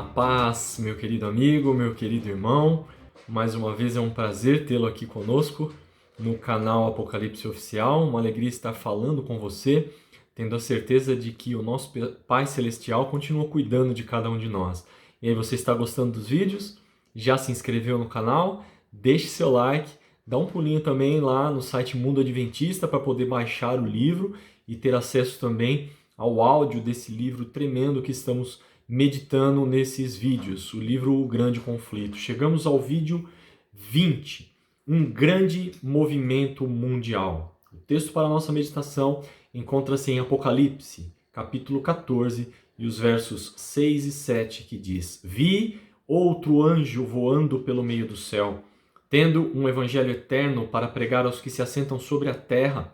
A paz, meu querido amigo, meu querido irmão. Mais uma vez é um prazer tê-lo aqui conosco no canal Apocalipse Oficial. Uma alegria estar falando com você, tendo a certeza de que o nosso Pai Celestial continua cuidando de cada um de nós. E aí, você está gostando dos vídeos? Já se inscreveu no canal? Deixe seu like, dá um pulinho também lá no site Mundo Adventista para poder baixar o livro e ter acesso também ao áudio desse livro tremendo que estamos meditando nesses vídeos, o livro O Grande Conflito. Chegamos ao vídeo 20, um grande movimento mundial. O texto para a nossa meditação encontra-se em Apocalipse, capítulo 14, e os versos 6 e 7, que diz: Vi outro anjo voando pelo meio do céu, tendo um evangelho eterno para pregar aos que se assentam sobre a terra,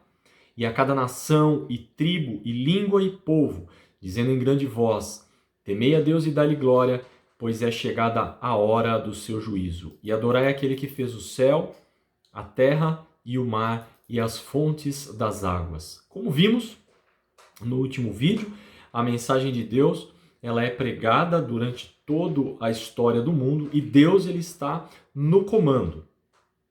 e a cada nação, e tribo, e língua, e povo, dizendo em grande voz: Temei a Deus e dai-lhe glória, pois é chegada a hora do seu juízo. E adorai aquele que fez o céu, a terra e o mar e as fontes das águas. Como vimos no último vídeo, a mensagem de Deus ela é pregada durante toda a história do mundo e Deus ele está no comando.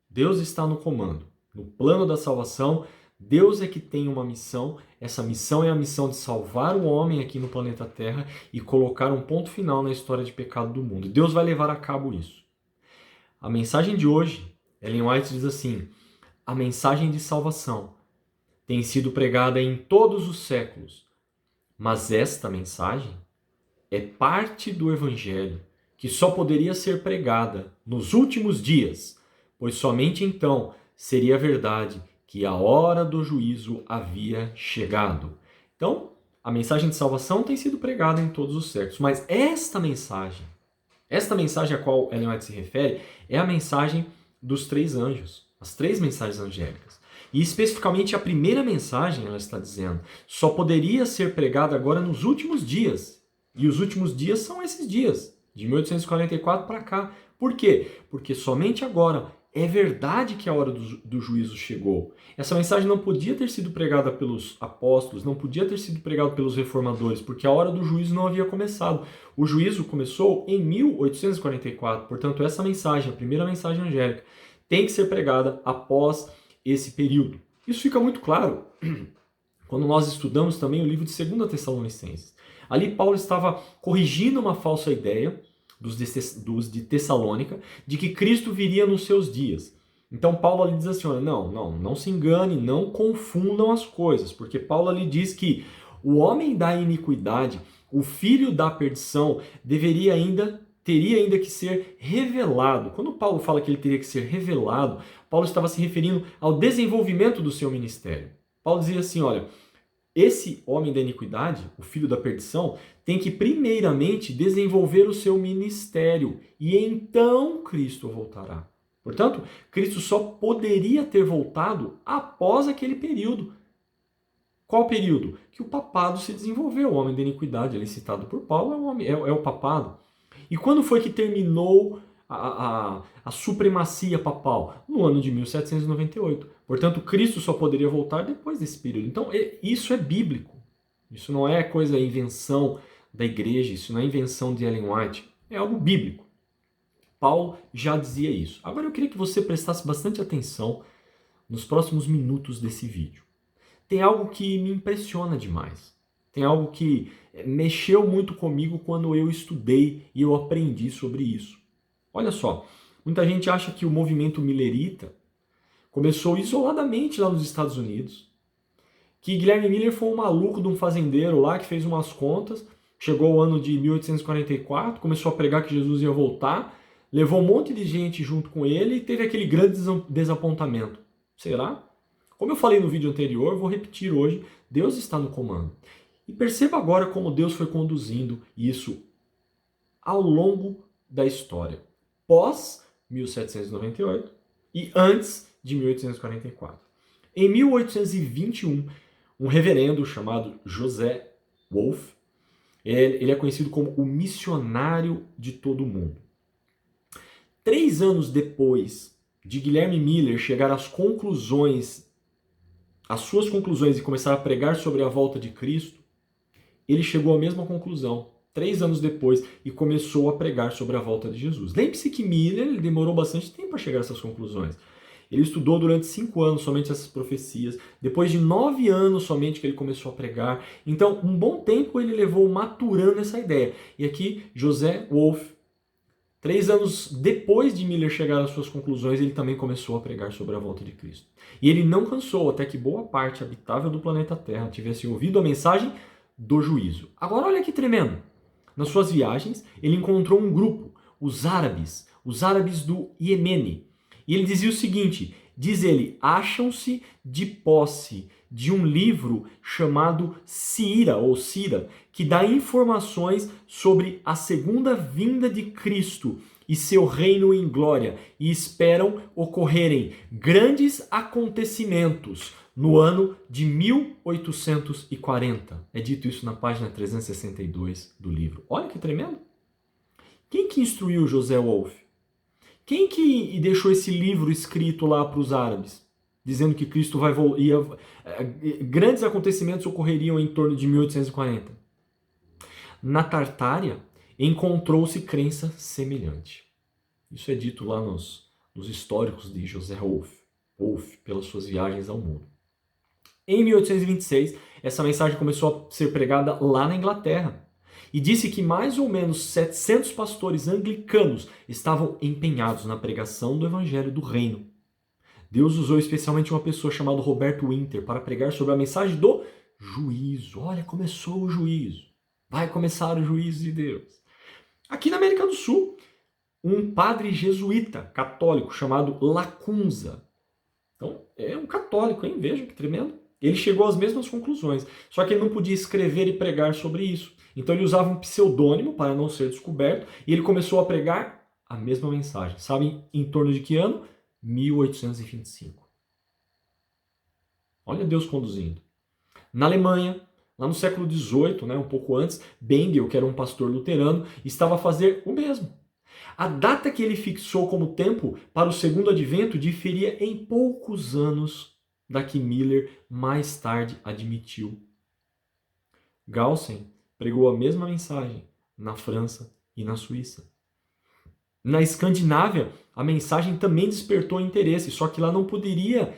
Deus está no comando. No plano da salvação, Deus é que tem uma missão. Essa missão é a missão de salvar o homem aqui no planeta Terra e colocar um ponto final na história de pecado do mundo. Deus vai levar a cabo isso. A mensagem de hoje, Ellen White diz assim: a mensagem de salvação tem sido pregada em todos os séculos, mas esta mensagem é parte do Evangelho que só poderia ser pregada nos últimos dias, pois somente então seria verdade que a hora do juízo havia chegado. Então, a mensagem de salvação tem sido pregada em todos os séculos, mas esta mensagem a qual Ellen White se refere, é a mensagem dos três anjos, as três mensagens angélicas. E especificamente a primeira mensagem, ela está dizendo, só poderia ser pregada agora nos últimos dias. E os últimos dias são esses dias, de 1844 para cá. Por quê? Porque somente agora é verdade que a hora do juízo chegou. Essa mensagem não podia ter sido pregada pelos apóstolos, não podia ter sido pregada pelos reformadores, porque a hora do juízo não havia começado. O juízo começou em 1844, portanto essa mensagem, a primeira mensagem angélica, tem que ser pregada após esse período. Isso fica muito claro quando nós estudamos também o livro de 2 Tessalonicenses. Ali Paulo estava corrigindo uma falsa ideia dos de Tessalônica, de que Cristo viria nos seus dias. Então Paulo ali diz assim, olha, não se engane, não confundam as coisas, porque Paulo ali diz que o homem da iniquidade, o filho da perdição, teria ainda que ser revelado. Quando Paulo fala que ele teria que ser revelado, Paulo estava se referindo ao desenvolvimento do seu ministério. Paulo dizia assim, olha, esse homem da iniquidade, o filho da perdição, tem que primeiramente desenvolver o seu ministério e então Cristo voltará. Portanto, Cristo só poderia ter voltado após aquele período. Qual período? Que o papado se desenvolveu. O homem da iniquidade, ali citado por Paulo, é o papado. E quando foi que terminou a supremacia papal? No ano de 1798. Portanto, Cristo só poderia voltar depois desse período. Então, isso é bíblico. Isso não é coisa, invenção da igreja, isso não é invenção de Ellen White. É algo bíblico. Paulo já dizia isso. Agora eu queria que você prestasse bastante atenção nos próximos minutos desse vídeo. Tem algo que me impressiona demais. Tem algo que mexeu muito comigo quando eu estudei e eu aprendi sobre isso. Olha só, muita gente acha que o movimento millerita começou isoladamente lá nos Estados Unidos, que Guilherme Miller foi um maluco de um fazendeiro lá que fez umas contas, chegou ao ano de 1844, começou a pregar que Jesus ia voltar, levou um monte de gente junto com ele e teve aquele grande desapontamento. Será? Como eu falei no vídeo anterior, vou repetir hoje, Deus está no comando. E perceba agora como Deus foi conduzindo isso ao longo da história, pós 1798 e antes de 1844. Em 1821, um reverendo chamado José Wolff, ele é conhecido como o missionário de todo o mundo. 3 anos depois de Guilherme Miller chegar às suas conclusões e começar a pregar sobre a volta de Cristo, ele chegou à mesma conclusão. 3 anos depois, e começou a pregar sobre a volta de Jesus. Lembre-se que Miller ele demorou bastante tempo para chegar a essas conclusões. Ele estudou durante 5 anos somente essas profecias. Depois de 9 anos somente que ele começou a pregar. Então, um bom tempo ele levou maturando essa ideia. E aqui, José Wolff, 3 anos depois de Miller chegar às suas conclusões, ele também começou a pregar sobre a volta de Cristo. E ele não cansou até que boa parte habitável do planeta Terra tivesse ouvido a mensagem do juízo. Agora olha que tremendo. Nas suas viagens, ele encontrou um grupo, os árabes do Iêmen. E ele dizia o seguinte, diz ele, acham-se de posse de um livro chamado Sira, ou Sira, que dá informações sobre a segunda vinda de Cristo e seu reino em glória, e esperam ocorrerem grandes acontecimentos no ano de 1840. É dito isso na página 362 do livro. Olha que tremendo! Quem que instruiu José Wolff? Quem que deixou esse livro escrito lá para os árabes? Dizendo que Cristo vai voltar. Grandes acontecimentos ocorreriam em torno de 1840. Na Tartária, encontrou-se crença semelhante. Isso é dito lá nos históricos de José Wolff, pelas suas viagens ao mundo. Em 1826, essa mensagem começou a ser pregada lá na Inglaterra. E disse que mais ou menos 700 pastores anglicanos estavam empenhados na pregação do Evangelho do Reino. Deus usou especialmente uma pessoa chamada Roberto Winter para pregar sobre a mensagem do juízo. Olha, começou o juízo. Vai começar o juízo de Deus. Aqui na América do Sul, um padre jesuíta católico chamado Lacunza. Então, é um católico, hein? Veja que tremendo. Ele chegou às mesmas conclusões, só que ele não podia escrever e pregar sobre isso. Então ele usava um pseudônimo para não ser descoberto e ele começou a pregar a mesma mensagem. Sabe em torno de que ano? 1825. Olha Deus conduzindo. Na Alemanha, lá no século XVIII, um pouco antes, Bengel, que era um pastor luterano, estava a fazer o mesmo. A data que ele fixou como tempo para o segundo advento diferia em poucos anos da que Miller mais tarde admitiu. Gaussen pregou a mesma mensagem na França e na Suíça. Na Escandinávia, a mensagem também despertou interesse, só que lá não poderia,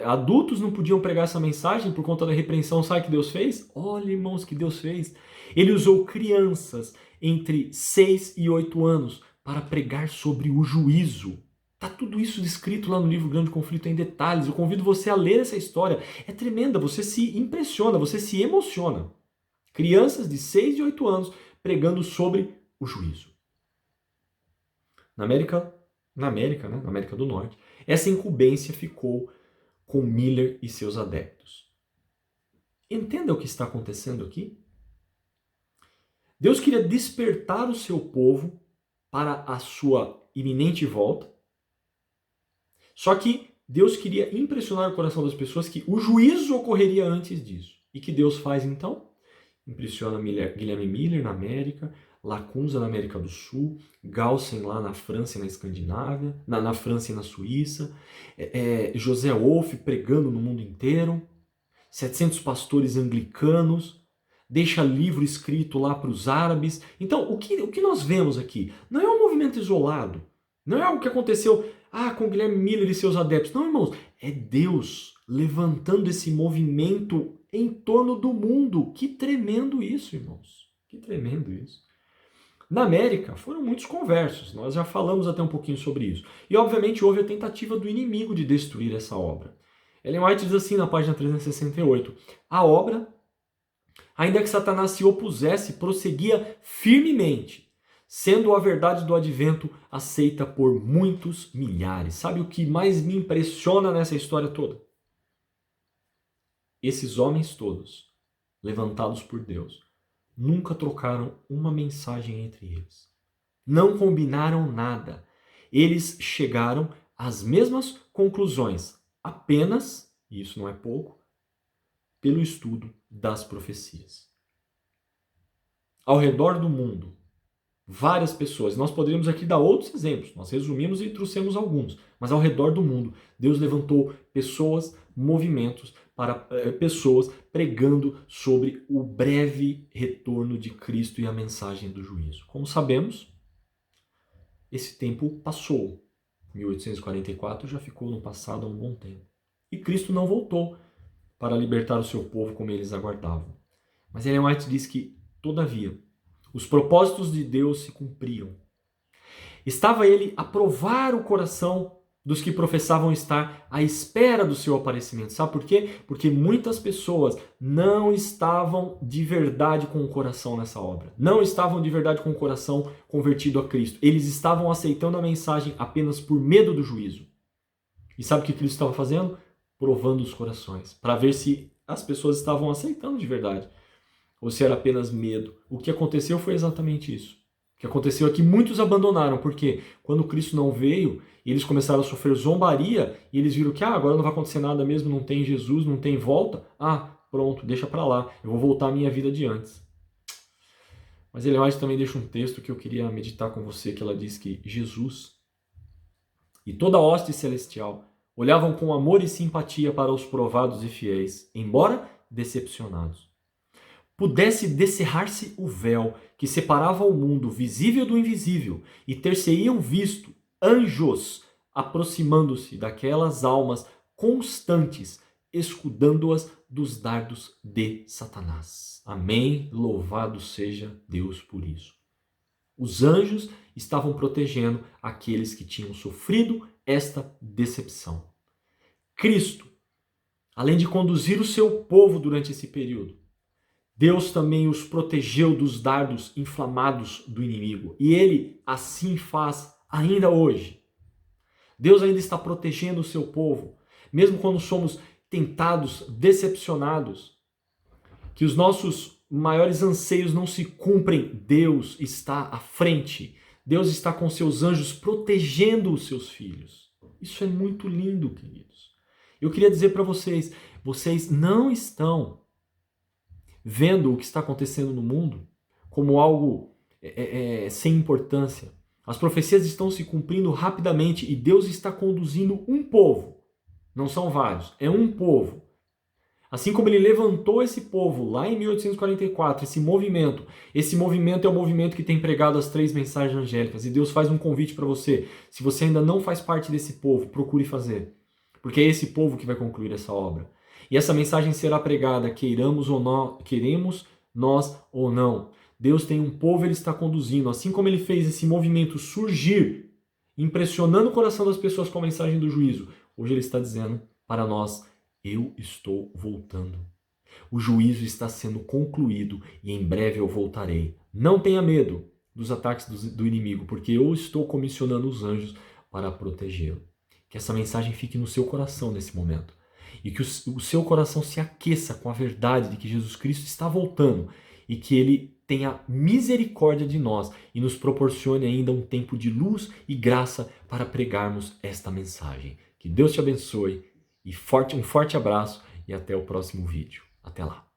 adultos não podiam pregar essa mensagem por conta da repreensão. Sabe o que Deus fez? Olha, irmãos, o que Deus fez. Ele usou crianças entre 6 e 8 anos para pregar sobre o juízo. Está tudo isso descrito lá no livro Grande Conflito em detalhes. Eu convido você a ler essa história. É tremenda, você se impressiona, você se emociona. Crianças de 6 e 8 anos pregando sobre o juízo. Na América do Norte, essa incumbência ficou com Miller e seus adeptos. Entenda o que está acontecendo aqui? Deus queria despertar o seu povo para a sua iminente volta. Só que Deus queria impressionar o coração das pessoas que o juízo ocorreria antes disso. E que Deus faz então? Impressiona Guilherme Miller na América, Lacunza na América do Sul, Gaussen lá na França e na Escandinávia, na França e na Suíça, José Wolff pregando no mundo inteiro, 700 pastores anglicanos, deixa livro escrito lá para os árabes. Então, o que nós vemos aqui não é um movimento isolado, não é algo que aconteceu com Guilherme Miller e seus adeptos. Não, irmãos, é Deus levantando esse movimento em torno do mundo. Que tremendo isso, irmãos. Que tremendo isso. Na América, foram muitos conversos. Nós já falamos até um pouquinho sobre isso. E, obviamente, houve a tentativa do inimigo de destruir essa obra. Ellen White diz assim na página 368. A obra, ainda que Satanás se opusesse, prosseguia firmemente, sendo a verdade do advento aceita por muitos milhares. Sabe o que mais me impressiona nessa história toda? Esses homens todos, levantados por Deus, nunca trocaram uma mensagem entre eles. Não combinaram nada. Eles chegaram às mesmas conclusões, apenas, e isso não é pouco, pelo estudo das profecias. Ao redor do mundo, Várias pessoas. Nós poderíamos aqui dar outros exemplos. Nós resumimos e trouxemos alguns. Mas ao redor do mundo, Deus levantou pessoas, movimentos, para pessoas pregando sobre o breve retorno de Cristo e a mensagem do juízo. Como sabemos, esse tempo passou. 1844 já ficou no passado há um bom tempo. E Cristo não voltou para libertar o seu povo como eles aguardavam. Mas Ellen White diz que, todavia, os propósitos de Deus se cumpriam. Estava ele a provar o coração dos que professavam estar à espera do seu aparecimento. Sabe por quê? Porque muitas pessoas não estavam de verdade com o coração nessa obra. Não estavam de verdade com o coração convertido a Cristo. Eles estavam aceitando a mensagem apenas por medo do juízo. E sabe o que Cristo estava fazendo? Provando os corações, para ver se as pessoas estavam aceitando de verdade, ou se era apenas medo. O que aconteceu foi exatamente isso. O que aconteceu é que muitos abandonaram, porque quando Cristo não veio, eles começaram a sofrer zombaria, e eles viram que agora não vai acontecer nada mesmo, não tem Jesus, não tem volta. Pronto, deixa para lá, eu vou voltar à minha vida de antes. Mas Ellen White também deixa um texto que eu queria meditar com você, que ela diz que Jesus e toda a hoste celestial olhavam com amor e simpatia para os provados e fiéis, embora decepcionados. Pudesse descerrar-se o véu que separava o mundo visível do invisível e ter-se-iam visto anjos aproximando-se daquelas almas constantes, escudando-as dos dardos de Satanás. Amém? Louvado seja Deus por isso. Os anjos estavam protegendo aqueles que tinham sofrido esta decepção. Cristo, além de conduzir o seu povo durante esse período, Deus também os protegeu dos dardos inflamados do inimigo. E Ele assim faz ainda hoje. Deus ainda está protegendo o seu povo, mesmo quando somos tentados, decepcionados, que os nossos maiores anseios não se cumprem. Deus está à frente. Deus está com seus anjos protegendo os seus filhos. Isso é muito lindo, queridos. Eu queria dizer para vocês, vocês não estão vendo o que está acontecendo no mundo como algo sem importância. As profecias estão se cumprindo rapidamente e Deus está conduzindo um povo. Não são vários, é um povo. Assim como ele levantou esse povo lá em 1844, esse movimento é o movimento que tem pregado as 3 mensagens angélicas. E Deus faz um convite para você. Se você ainda não faz parte desse povo, procure fazer. Porque é esse povo que vai concluir essa obra. E essa mensagem será pregada, queremos nós ou não. Deus tem um povo, Ele está conduzindo. Assim como Ele fez esse movimento surgir, impressionando o coração das pessoas com a mensagem do juízo, hoje Ele está dizendo para nós: eu estou voltando. O juízo está sendo concluído e em breve eu voltarei. Não tenha medo dos ataques do inimigo, porque eu estou comissionando os anjos para protegê-lo. Que essa mensagem fique no seu coração nesse momento. E que o seu coração se aqueça com a verdade de que Jesus Cristo está voltando e que Ele tenha misericórdia de nós e nos proporcione ainda um tempo de luz e graça para pregarmos esta mensagem. Que Deus te abençoe. E um forte abraço e até o próximo vídeo. Até lá.